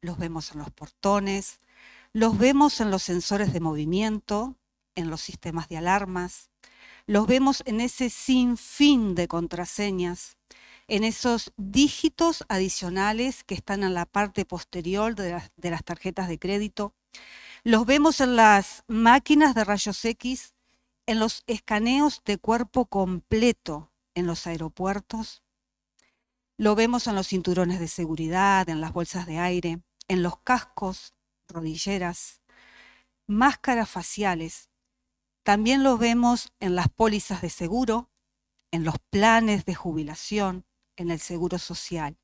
los vemos en los portones, los vemos en los sensores de movimiento, en los sistemas de alarmas, los vemos en ese sinfín de contraseñas, en esos dígitos adicionales que están en la parte posterior de las tarjetas de crédito. Los vemos en las máquinas de rayos X, en los escaneos de cuerpo completo en los aeropuertos. Lo vemos en los cinturones de seguridad, en las bolsas de aire, en los cascos, rodilleras, máscaras faciales. También lo vemos en las pólizas de seguro, en los planes de jubilación, en el seguro social.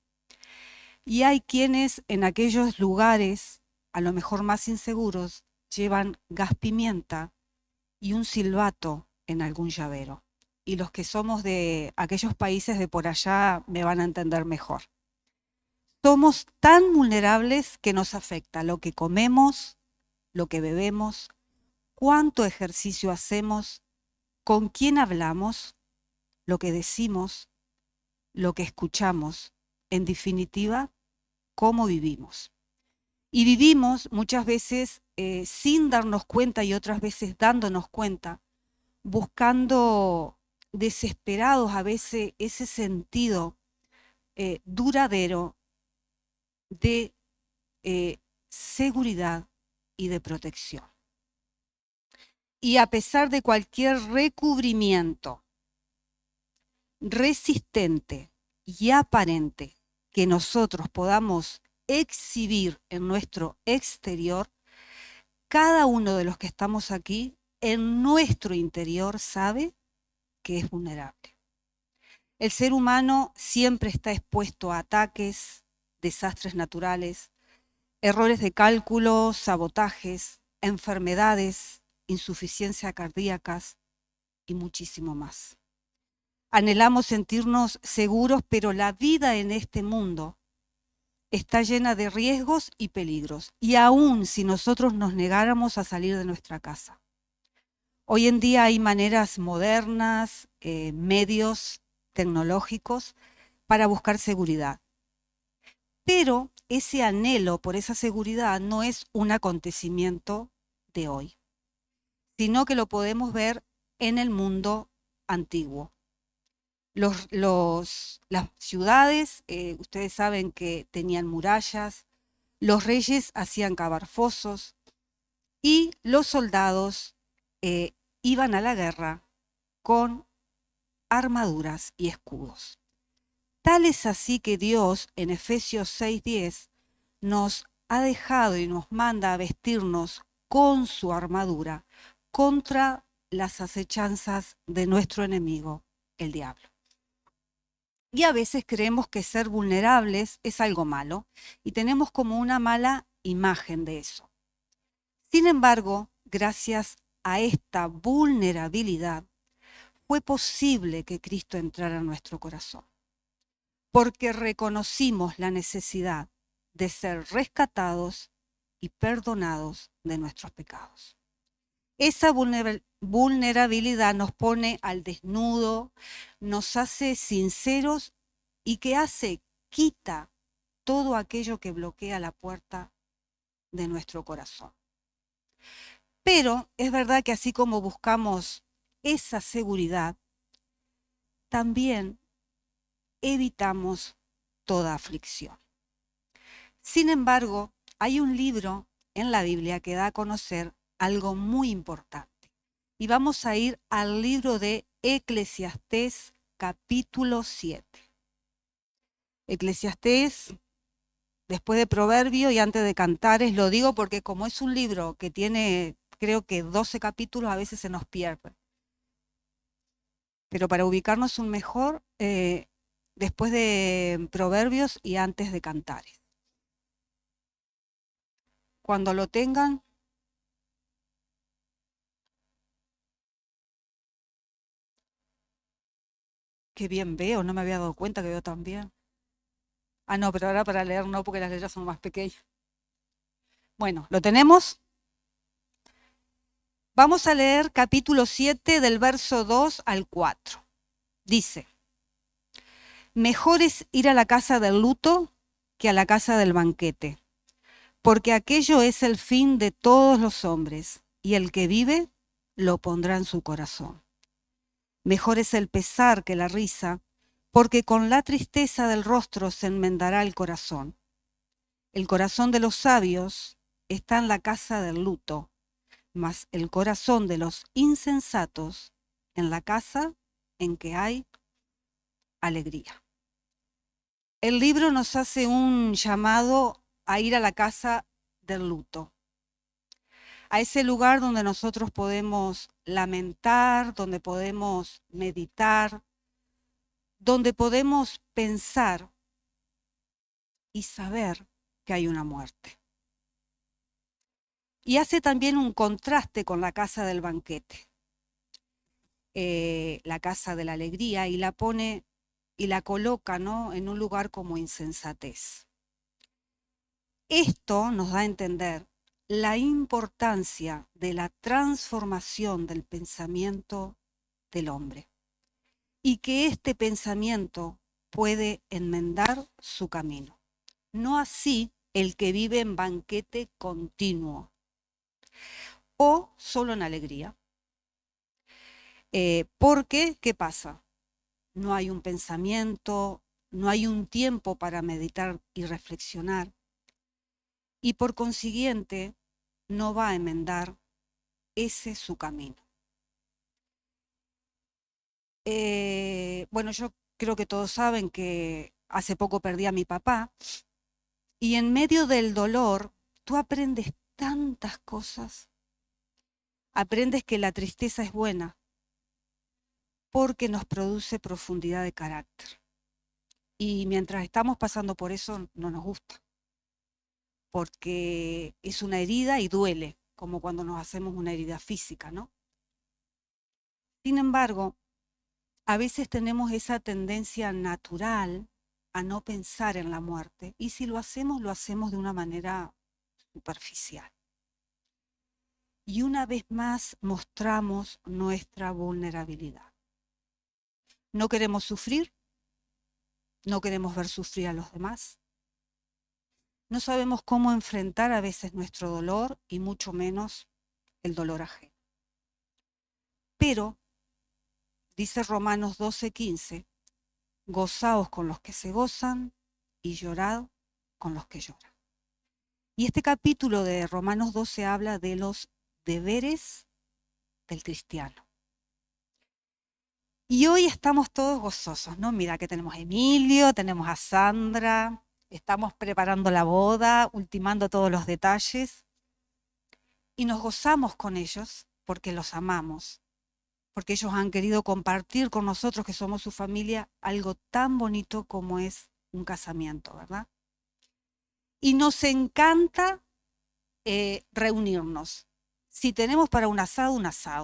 Y hay quienes en aquellos lugares, a lo mejor más inseguros, llevan gas pimienta y un silbato en algún llavero. Y los que somos de aquellos países de por allá me van a entender mejor. Somos tan vulnerables que nos afecta lo que comemos, lo que bebemos, cuánto ejercicio hacemos, con quién hablamos, lo que decimos, lo que escuchamos, en definitiva, cómo vivimos. Y vivimos muchas veces sin darnos cuenta y otras veces dándonos cuenta, buscando desesperados a veces ese sentido duradero de seguridad y de protección. Y a pesar de cualquier recubrimiento resistente y aparente que nosotros podamos exhibir en nuestro exterior, cada uno de los que estamos aquí en nuestro interior sabe que es vulnerable. El ser humano siempre está expuesto a ataques, desastres naturales, errores de cálculo, sabotajes, enfermedades, insuficiencias cardíacas y muchísimo más. Anhelamos sentirnos seguros, pero la vida en este mundo está llena de riesgos y peligros, y aún si nosotros nos negáramos a salir de nuestra casa. Hoy en día hay maneras modernas, medios tecnológicos para buscar seguridad. Pero ese anhelo por esa seguridad no es un acontecimiento de hoy, sino que lo podemos ver en el mundo antiguo. Las ciudades, ustedes saben que tenían murallas, los reyes hacían cavar fosos y los soldados iban a la guerra con armaduras y escudos. Tal es así que Dios en Efesios 6:10 nos ha dejado y nos manda a vestirnos con su armadura contra las acechanzas de nuestro enemigo, el diablo. Y a veces creemos que ser vulnerables es algo malo y tenemos como una mala imagen de eso. Sin embargo, gracias a esta vulnerabilidad, fue posible que Cristo entrara en nuestro corazón, porque reconocimos la necesidad de ser rescatados y perdonados de nuestros pecados. Esa vulnerabilidad nos pone al desnudo, nos hace sinceros y quita todo aquello que bloquea la puerta de nuestro corazón. Pero es verdad que así como buscamos esa seguridad, también evitamos toda aflicción. Sin embargo, hay un libro en la Biblia que da a conocer algo muy importante. Y vamos a ir al libro de Eclesiastés, capítulo 7. Eclesiastés, después de Proverbio y antes de Cantares, lo digo porque como es un libro que tiene, creo que 12 capítulos, a veces se nos pierde. Pero para ubicarnos un mejor, después de Proverbios y antes de Cantares. Cuando lo tengan, qué bien veo, no me había dado cuenta que veo tan bien. Ah, no, pero ahora para leer no, porque las letras son más pequeñas. Bueno, ¿lo tenemos? Vamos a leer capítulo 7 del verso 2 al 4. Dice, mejor es ir a la casa del luto que a la casa del banquete, porque aquello es el fin de todos los hombres, y el que vive lo pondrá en su corazón. Mejor es el pesar que la risa, porque con la tristeza del rostro se enmendará el corazón. El corazón de los sabios está en la casa del luto, mas el corazón de los insensatos en la casa en que hay alegría. El libro nos hace un llamado a ir a la casa del luto, a ese lugar donde nosotros podemos lamentar, donde podemos meditar, donde podemos pensar y saber que hay una muerte. Y hace también un contraste con la casa del banquete, la casa de la alegría, y la pone y la coloca, ¿no?, en un lugar como insensatez. Esto nos da a entender la importancia de la transformación del pensamiento del hombre y que este pensamiento puede enmendar su camino. No así el que vive en banquete continuo o solo en alegría. Porque, ¿qué pasa? No hay un pensamiento, no hay un tiempo para meditar y reflexionar, y por consiguiente no va a enmendar ese su camino. Bueno, yo creo que todos saben que hace poco perdí a mi papá, y en medio del dolor tú aprendes tantas cosas. Aprendes que la tristeza es buena porque nos produce profundidad de carácter. Y mientras estamos pasando por eso no nos gusta, porque es una herida y duele, como cuando nos hacemos una herida física, ¿no? Sin embargo, a veces tenemos esa tendencia natural a no pensar en la muerte, y si lo hacemos de una manera superficial. Y una vez más mostramos nuestra vulnerabilidad. No queremos sufrir, no queremos ver sufrir a los demás. No sabemos cómo enfrentar a veces nuestro dolor y mucho menos el dolor ajeno. Pero, dice Romanos 12:15, gozaos con los que se gozan y llorad con los que lloran. Y este capítulo de Romanos 12 habla de los deberes del cristiano. Y hoy estamos todos gozosos, ¿no? Mira que tenemos a Emilio, tenemos a Sandra, estamos preparando la boda, ultimando todos los detalles. Y nos gozamos con ellos porque los amamos, porque ellos han querido compartir con nosotros, que somos su familia, algo tan bonito como es un casamiento, ¿verdad? Y nos encanta reunirnos. Si tenemos para un asado,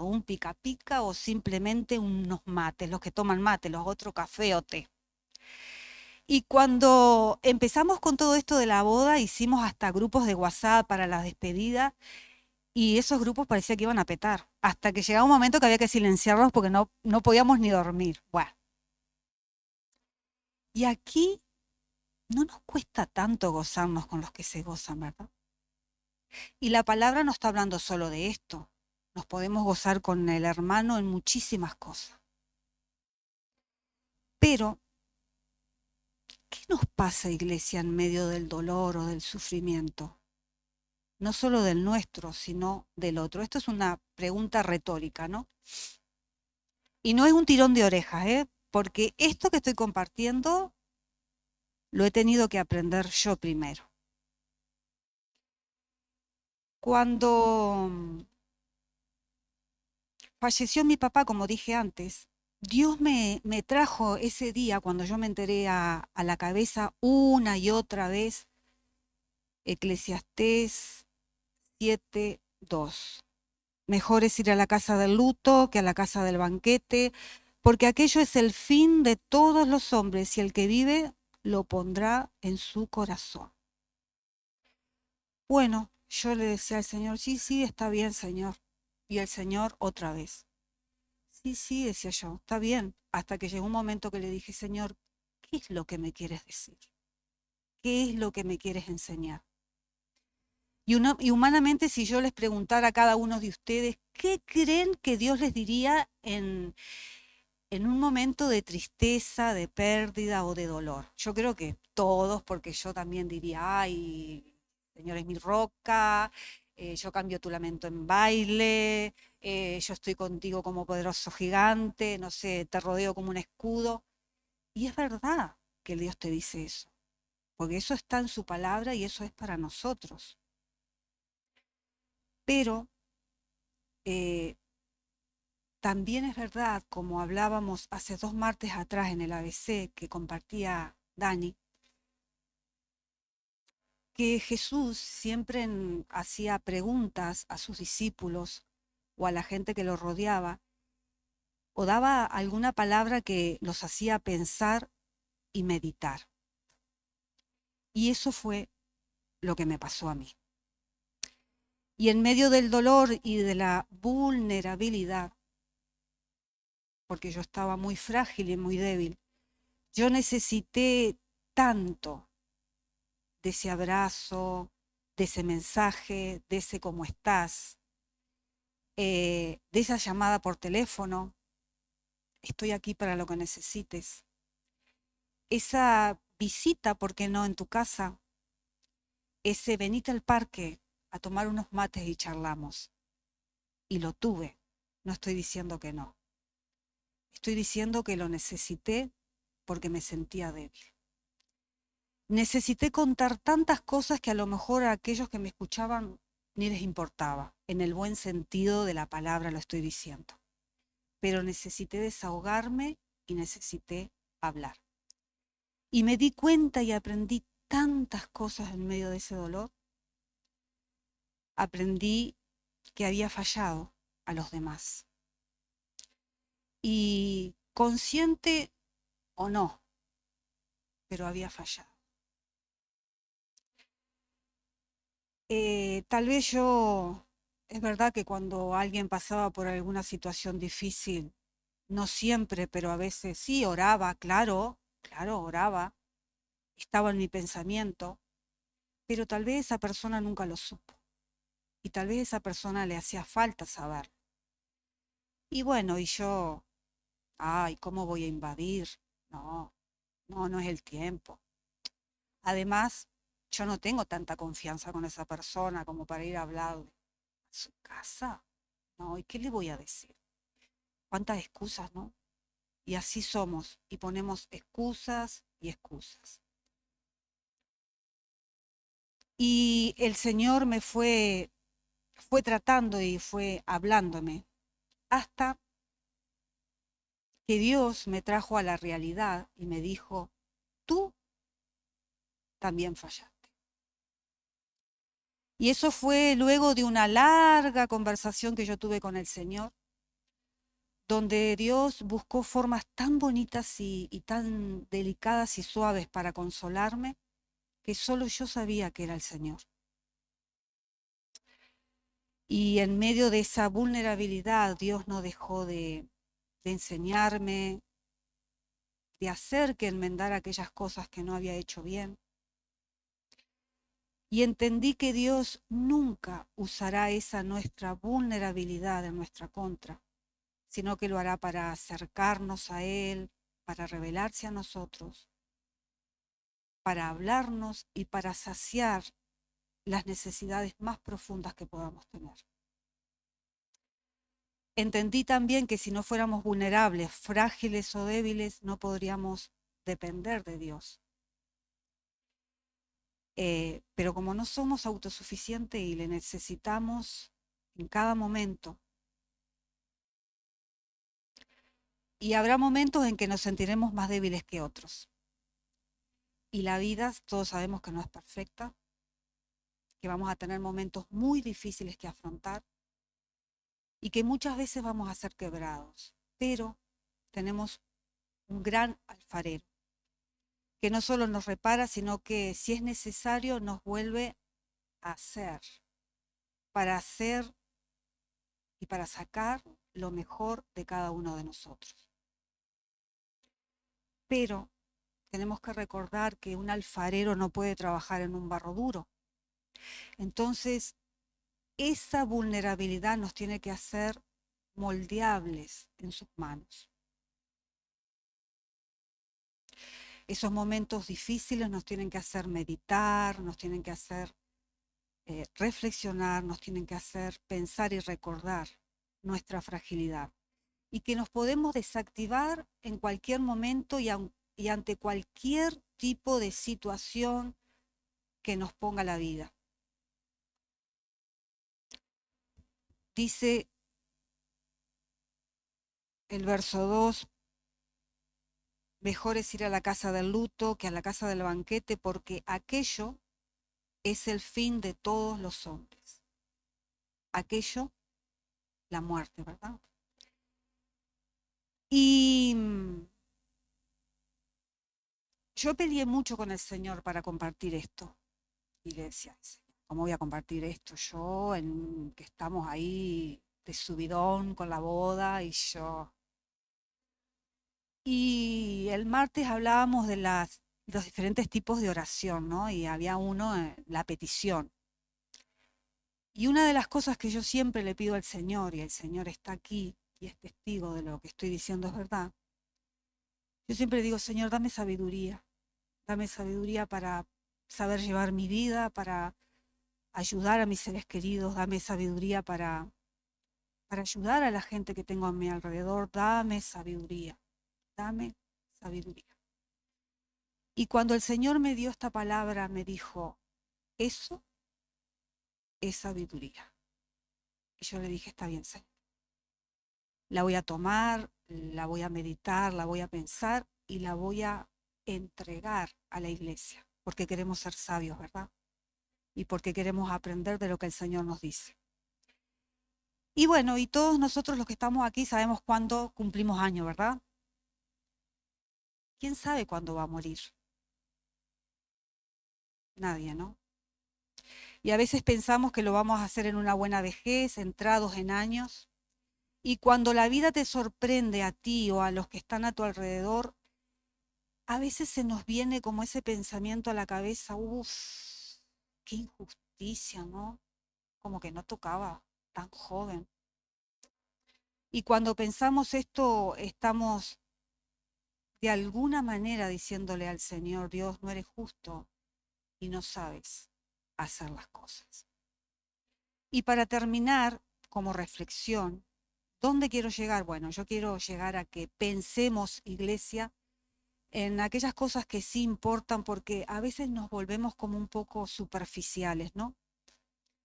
un pica pica o simplemente unos mates, los que toman mate, los otros café o té. Y cuando empezamos con todo esto de la boda, hicimos hasta grupos de WhatsApp para la despedida, y esos grupos parecía que iban a petar, hasta que llegaba un momento que había que silenciarlos porque no podíamos ni dormir. Bueno. Y aquí no nos cuesta tanto gozarnos con los que se gozan, ¿verdad? Y la palabra no está hablando solo de esto. Nos podemos gozar con el hermano en muchísimas cosas. Pero, ¿qué nos pasa, iglesia, en medio del dolor o del sufrimiento? No solo del nuestro, sino del otro. Esto es una pregunta retórica, ¿no? Y no es un tirón de orejas, porque esto que estoy compartiendo lo he tenido que aprender yo primero. Cuando falleció mi papá, como dije antes, Dios me trajo ese día, cuando yo me enteré, a la cabeza una y otra vez Eclesiastés 7:2. Mejor es ir a la casa del luto que a la casa del banquete, porque aquello es el fin de todos los hombres, y el que vive lo pondrá en su corazón. Bueno, yo le decía al Señor, sí, sí, está bien, Señor. Y el Señor otra vez. Sí, sí, decía yo, está bien. Hasta que llegó un momento que le dije, Señor, ¿qué es lo que me quieres decir? ¿Qué es lo que me quieres enseñar? Y humanamente, si yo les preguntara a cada uno de ustedes, ¿qué creen que Dios les diría en un momento de tristeza, de pérdida o de dolor? Yo creo que todos, porque yo también diría, ay, Señor es mi roca, yo cambio tu lamento en baile, yo estoy contigo como poderoso gigante, no sé, te rodeo como un escudo. Y es verdad que Dios te dice eso, porque eso está en su palabra y eso es para nosotros. Pero eh, también es verdad, como hablábamos hace 2 martes atrás en el ABC que compartía Dani, que Jesús siempre hacía preguntas a sus discípulos o a la gente que lo rodeaba, o daba alguna palabra que los hacía pensar y meditar. Y eso fue lo que me pasó a mí. Y en medio del dolor y de la vulnerabilidad, porque yo estaba muy frágil y muy débil, yo necesité tanto de ese abrazo, de ese mensaje, de ese cómo estás, de esa llamada por teléfono, estoy aquí para lo que necesites, esa visita, ¿por qué no?, en tu casa, ese venite al parque a tomar unos mates y charlamos. Y lo tuve, no estoy diciendo que no, estoy diciendo que lo necesité porque me sentía débil. Necesité contar tantas cosas que a lo mejor a aquellos que me escuchaban ni les importaba, en el buen sentido de la palabra lo estoy diciendo. Pero necesité desahogarme y necesité hablar. Y me di cuenta y aprendí tantas cosas en medio de ese dolor. Aprendí que había fallado a los demás. Y consciente o no, pero había fallado. Tal vez es verdad que cuando alguien pasaba por alguna situación difícil, no siempre, pero a veces sí, oraba, claro, claro, oraba, estaba en mi pensamiento, pero tal vez esa persona nunca lo supo y tal vez esa persona le hacía falta saber. Y bueno, y yo, ay, ¿cómo voy a invadir? No, no, no es el tiempo. Además, yo no tengo tanta confianza con esa persona como para ir a hablar a su casa. No, ¿y qué le voy a decir? ¿Cuántas excusas, no? Y así somos, y ponemos excusas y excusas. Y el Señor me fue tratando y fue hablándome hasta que Dios me trajo a la realidad y me dijo, tú también fallaste. Y eso fue luego de una larga conversación que yo tuve con el Señor, donde Dios buscó formas tan bonitas y tan delicadas y suaves para consolarme, que solo yo sabía que era el Señor. Y en medio de esa vulnerabilidad, Dios no dejó de enseñarme, de hacer que enmendara aquellas cosas que no había hecho bien. Y entendí que Dios nunca usará esa nuestra vulnerabilidad en nuestra contra, sino que lo hará para acercarnos a Él, para revelarse a nosotros, para hablarnos y para saciar las necesidades más profundas que podamos tener. Entendí también que si no fuéramos vulnerables, frágiles o débiles, no podríamos depender de Dios. Pero como no somos autosuficientes y le necesitamos en cada momento, y habrá momentos en que nos sentiremos más débiles que otros. Y la vida, todos sabemos que no es perfecta, que vamos a tener momentos muy difíciles que afrontar y que muchas veces vamos a ser quebrados. Pero tenemos un gran alfarero que no solo nos repara, sino que si es necesario nos vuelve a hacer y para sacar lo mejor de cada uno de nosotros. Pero tenemos que recordar que un alfarero no puede trabajar en un barro duro, Entonces, esa vulnerabilidad nos tiene que hacer moldeables en sus manos. Esos momentos difíciles nos tienen que hacer meditar, nos tienen que hacer reflexionar, nos tienen que hacer pensar y recordar nuestra fragilidad. Y que nos podemos desactivar en cualquier momento y ante cualquier tipo de situación que nos ponga la vida. Dice el verso 2, mejor es ir a la casa del luto que a la casa del banquete, porque aquello es el fin de todos los hombres. Aquello, la muerte, ¿verdad? Y yo peleé mucho con el Señor para compartir esto. Y le decía, ¿cómo voy a compartir esto yo, que estamos ahí de subidón con la boda y yo? Y el martes hablábamos de los diferentes tipos de oración, ¿no? Y había uno, la petición. Y una de las cosas que yo siempre le pido al Señor, y el Señor está aquí y es testigo de lo que estoy diciendo es verdad, yo siempre digo, Señor, dame sabiduría para saber llevar mi vida, para ayudar a mis seres queridos, dame sabiduría para ayudar a la gente que tengo a mi alrededor, dame sabiduría, dame sabiduría. Y cuando el Señor me dio esta palabra, me dijo, eso es sabiduría. Y yo le dije, está bien, Señor. La voy a tomar, la voy a meditar, la voy a pensar y la voy a entregar a la iglesia, porque queremos ser sabios, ¿verdad? Y porque queremos aprender de lo que el Señor nos dice. Y bueno, y todos nosotros los que estamos aquí sabemos cuándo cumplimos años, ¿verdad? ¿Quién sabe cuándo va a morir? Nadie, ¿no? Y a veces pensamos que lo vamos a hacer en una buena vejez, entrados en años. Y cuando la vida te sorprende a ti o a los que están a tu alrededor, a veces se nos viene como ese pensamiento a la cabeza, uff, qué injusticia, ¿no? Como que no tocaba tan joven. Y cuando pensamos esto, estamos de alguna manera diciéndole al Señor, Dios, no eres justo y no sabes hacer las cosas. Y para terminar, como reflexión, ¿dónde quiero llegar? Bueno, yo quiero llegar a que pensemos, iglesia, en aquellas cosas que sí importan, porque a veces nos volvemos como un poco superficiales, ¿no?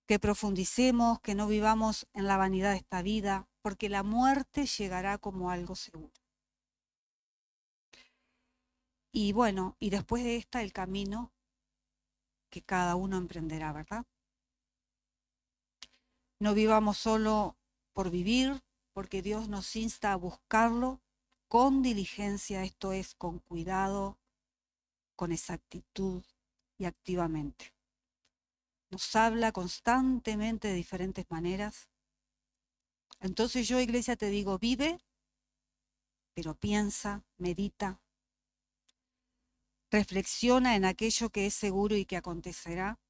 Que profundicemos, que no vivamos en la vanidad de esta vida, porque la muerte llegará como algo seguro. Y bueno, y después de esta, el camino que cada uno emprenderá, ¿verdad? No vivamos solo por vivir, porque Dios nos insta a buscarlo con diligencia, esto es, con cuidado, con exactitud y activamente. Nos habla constantemente de diferentes maneras. Entonces yo, iglesia, te digo, vive, pero piensa, medita, reflexiona en aquello que es seguro y que acontecerá.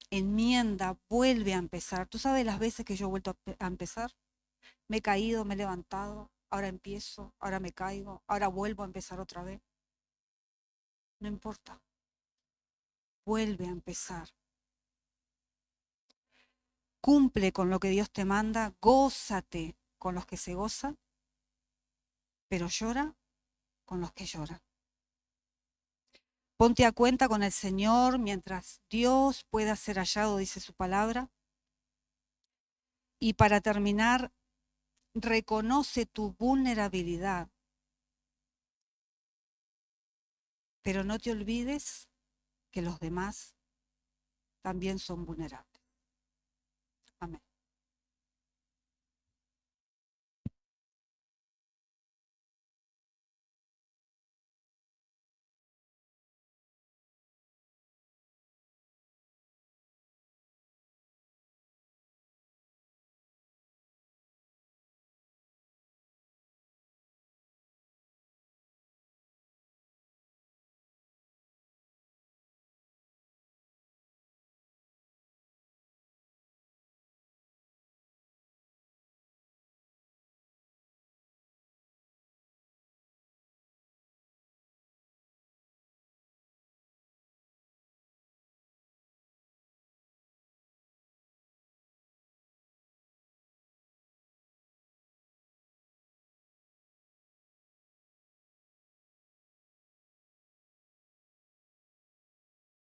Enmienda, vuelve a empezar. ¿Tú sabes las veces que yo he vuelto a empezar? Me he caído, me he levantado, ahora empiezo, ahora me caigo, ahora vuelvo a empezar otra vez. No importa, vuelve a empezar. Cumple con lo que Dios te manda, gózate con los que se gozan, pero llora con los que lloran. Ponte a cuenta con el Señor mientras Dios pueda ser hallado, dice su palabra. Y para terminar, reconoce tu vulnerabilidad, pero no te olvides que los demás también son vulnerables. Amén.